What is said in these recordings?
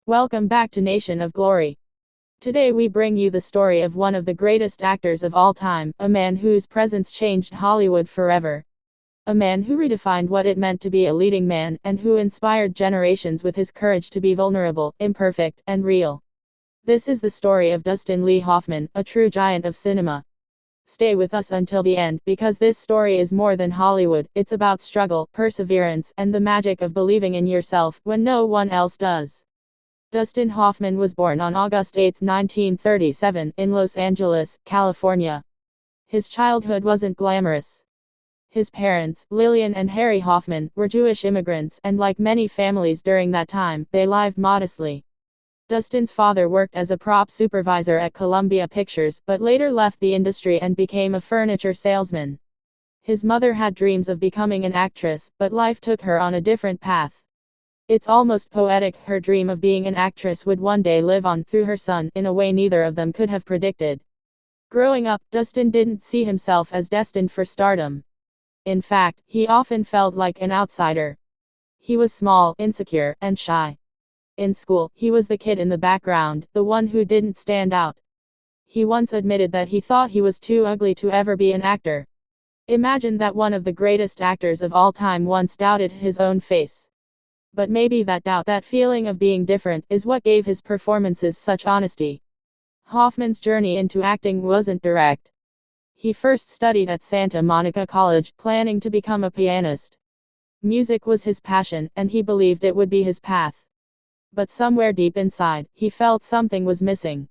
Welcome back to Nation of Glory. Today we bring you the story of one of the greatest actors of all time, a man whose presence changed Hollywood forever. A man who redefined what it meant to be a leading man, and who inspired generations with his courage to be vulnerable, imperfect, and real. This is the story of Dustin Lee Hoffman, a true giant of cinema. Stay with us until the end, because this story is more than Hollywood. It's about struggle, perseverance, and the magic of believing in yourself when no one else does. Dustin Hoffman was born on August 8, 1937, in Los Angeles, California. His childhood wasn't glamorous. His parents, Lillian and Harry Hoffman, were Jewish immigrants, and like many families during that time, they lived modestly. Dustin's father worked as a prop supervisor at Columbia Pictures, but later left the industry and became a furniture salesman. His mother had dreams of becoming an actress, but life took her on a different path. It's almost poetic. Her dream of being an actress would one day live on through her son, in a way neither of them could have predicted. Growing up, Dustin didn't see himself as destined for stardom. In fact, he often felt like an outsider. He was small, insecure, and shy. In school, he was the kid in the background, the one who didn't stand out. He once admitted that he thought he was too ugly to ever be an actor. Imagine that one of the greatest actors of all time once doubted his own face. But maybe that doubt, that feeling of being different, is what gave his performances such honesty. Hoffman's journey into acting wasn't direct. He first studied at Santa Monica College, planning to become a pianist. Music was his passion, and he believed it would be his path. But somewhere deep inside, he felt something was missing.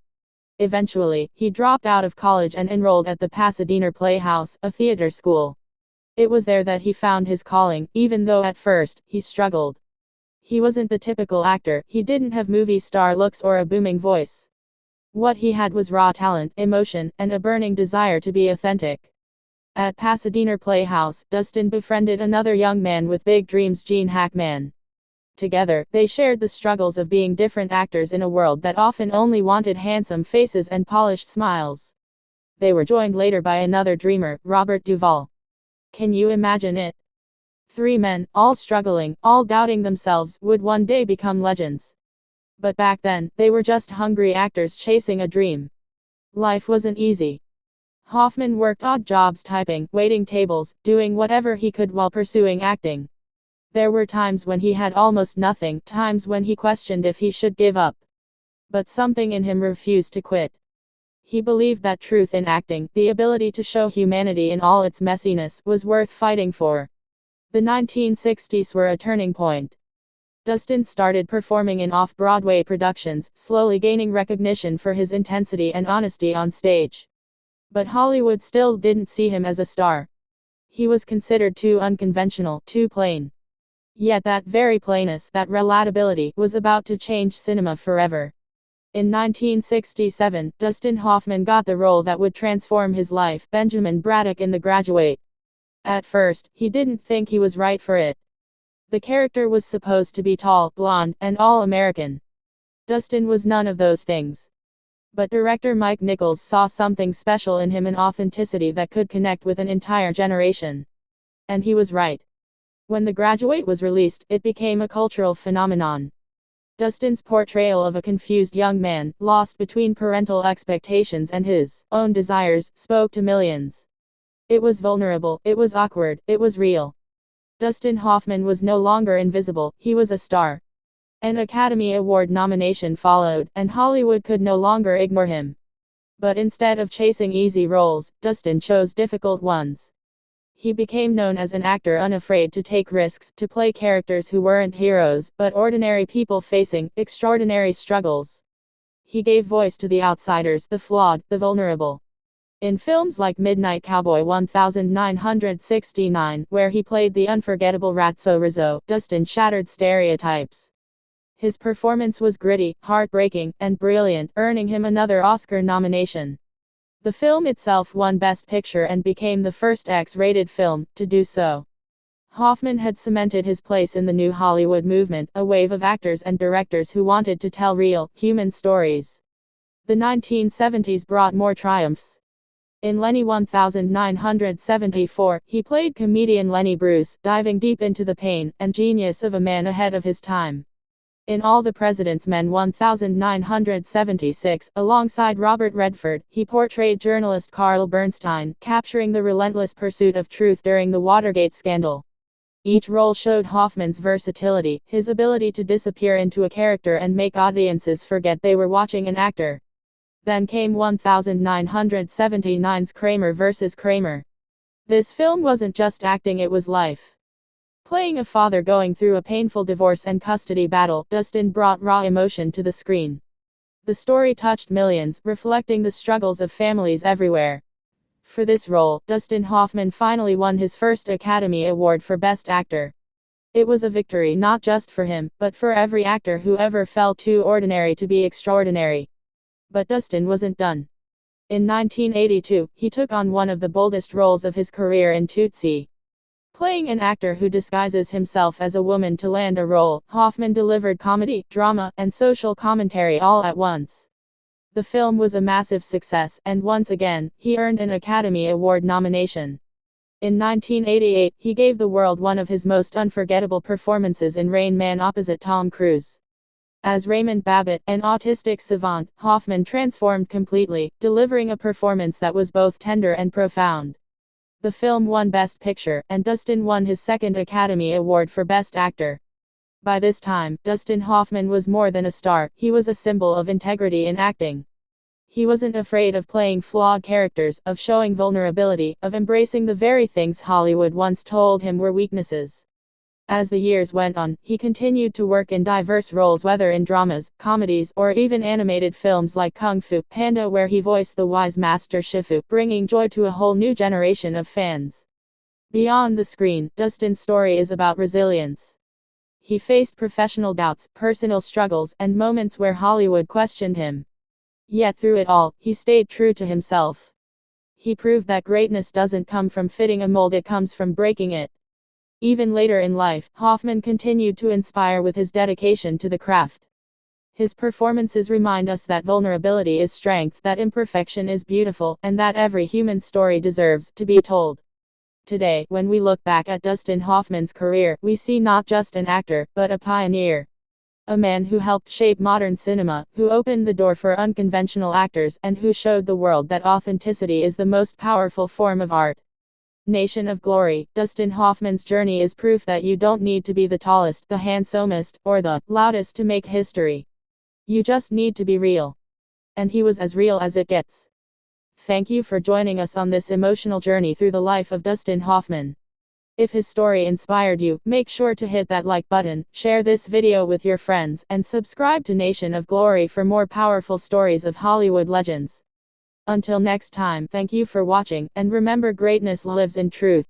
Eventually, he dropped out of college and enrolled at the Pasadena Playhouse, a theater school. It was there that he found his calling, even though at first, he struggled. He wasn't the typical actor. He didn't have movie star looks or a booming voice. What he had was raw talent, emotion, and a burning desire to be authentic. At Pasadena Playhouse, Dustin befriended another young man with big dreams, Gene Hackman. Together, they shared the struggles of being different actors in a world that often only wanted handsome faces and polished smiles. They were joined later by another dreamer, Robert Duvall. Can you imagine it? Three men, all struggling, all doubting themselves, would one day become legends. But back then, they were just hungry actors chasing a dream. Life wasn't easy. Hoffman worked odd jobs, typing, waiting tables, doing whatever he could while pursuing acting. There were times when he had almost nothing, times when he questioned if he should give up. But something in him refused to quit. He believed that truth in acting, the ability to show humanity in all its messiness, was worth fighting for. The 1960s were a turning point. Dustin started performing in off-Broadway productions, slowly gaining recognition for his intensity and honesty on stage. But Hollywood still didn't see him as a star. He was considered too unconventional, too plain. Yet that very plainness, that relatability, was about to change cinema forever. In 1967, Dustin Hoffman got the role that would transform his life, Benjamin Braddock in The Graduate. At first, he didn't think he was right for it. The character was supposed to be tall, blonde, and all-American. Dustin was none of those things. But director Mike Nichols saw something special in him, an authenticity that could connect with an entire generation. And he was right. When The Graduate was released, it became a cultural phenomenon. Dustin's portrayal of a confused young man, lost between parental expectations and his own desires, spoke to millions. It was vulnerable, it was awkward, it was real. Dustin Hoffman was no longer invisible, he was a star. An Academy Award nomination followed, and Hollywood could no longer ignore him. But instead of chasing easy roles, Dustin chose difficult ones. He became known as an actor unafraid to take risks, to play characters who weren't heroes, but ordinary people facing extraordinary struggles. He gave voice to the outsiders, the flawed, the vulnerable. In films like Midnight Cowboy 1969, where he played the unforgettable Ratso Rizzo, Dustin shattered stereotypes. His performance was gritty, heartbreaking, and brilliant, earning him another Oscar nomination. The film itself won Best Picture and became the first X-rated film to do so. Hoffman had cemented his place in the new Hollywood movement, a wave of actors and directors who wanted to tell real, human stories. The 1970s brought more triumphs. In Lenny 1974, he played comedian Lenny Bruce, diving deep into the pain and genius of a man ahead of his time. In All the President's Men 1976, alongside Robert Redford, he portrayed journalist Carl Bernstein, capturing the relentless pursuit of truth during the Watergate scandal. Each role showed Hoffman's versatility, his ability to disappear into a character and make audiences forget they were watching an actor. Then came 1979's Kramer vs. Kramer. This film wasn't just acting, it was life. Playing a father going through a painful divorce and custody battle, Dustin brought raw emotion to the screen. The story touched millions, reflecting the struggles of families everywhere. For this role, Dustin Hoffman finally won his first Academy Award for Best Actor. It was a victory not just for him, but for every actor who ever felt too ordinary to be extraordinary. But Dustin wasn't done. In 1982, he took on one of the boldest roles of his career in Tootsie. Playing an actor who disguises himself as a woman to land a role, Hoffman delivered comedy, drama, and social commentary all at once. The film was a massive success, and once again, he earned an Academy Award nomination. In 1988, he gave the world one of his most unforgettable performances in Rain Man opposite Tom Cruise. As Raymond Babbitt, an autistic savant, Hoffman transformed completely, delivering a performance that was both tender and profound. The film won Best Picture, and Dustin won his second Academy Award for Best Actor. By this time, Dustin Hoffman was more than a star, he was a symbol of integrity in acting. He wasn't afraid of playing flawed characters, of showing vulnerability, of embracing the very things Hollywood once told him were weaknesses. As the years went on, he continued to work in diverse roles, whether in dramas, comedies, or even animated films like Kung Fu Panda, where he voiced the wise master Shifu, bringing joy to a whole new generation of fans. Beyond the screen, Dustin's story is about resilience. He faced professional doubts, personal struggles, and moments where Hollywood questioned him. Yet through it all, he stayed true to himself. He proved that greatness doesn't come from fitting a mold, it comes from breaking it. Even later in life, Hoffman continued to inspire with his dedication to the craft. His performances remind us that vulnerability is strength, that imperfection is beautiful, and that every human story deserves to be told. Today, when we look back at Dustin Hoffman's career, we see not just an actor, but a pioneer. A man who helped shape modern cinema, who opened the door for unconventional actors, and who showed the world that authenticity is the most powerful form of art. Nation of Glory, Dustin Hoffman's journey is proof that you don't need to be the tallest, the handsomest, or the loudest to make history. You just need to be real. And he was as real as it gets. Thank you for joining us on this emotional journey through the life of Dustin Hoffman. If his story inspired you, make sure to hit that like button, share this video with your friends, and subscribe to Nation of Glory for more powerful stories of Hollywood legends. Until next time, thank you for watching, and remember, greatness lives in truth.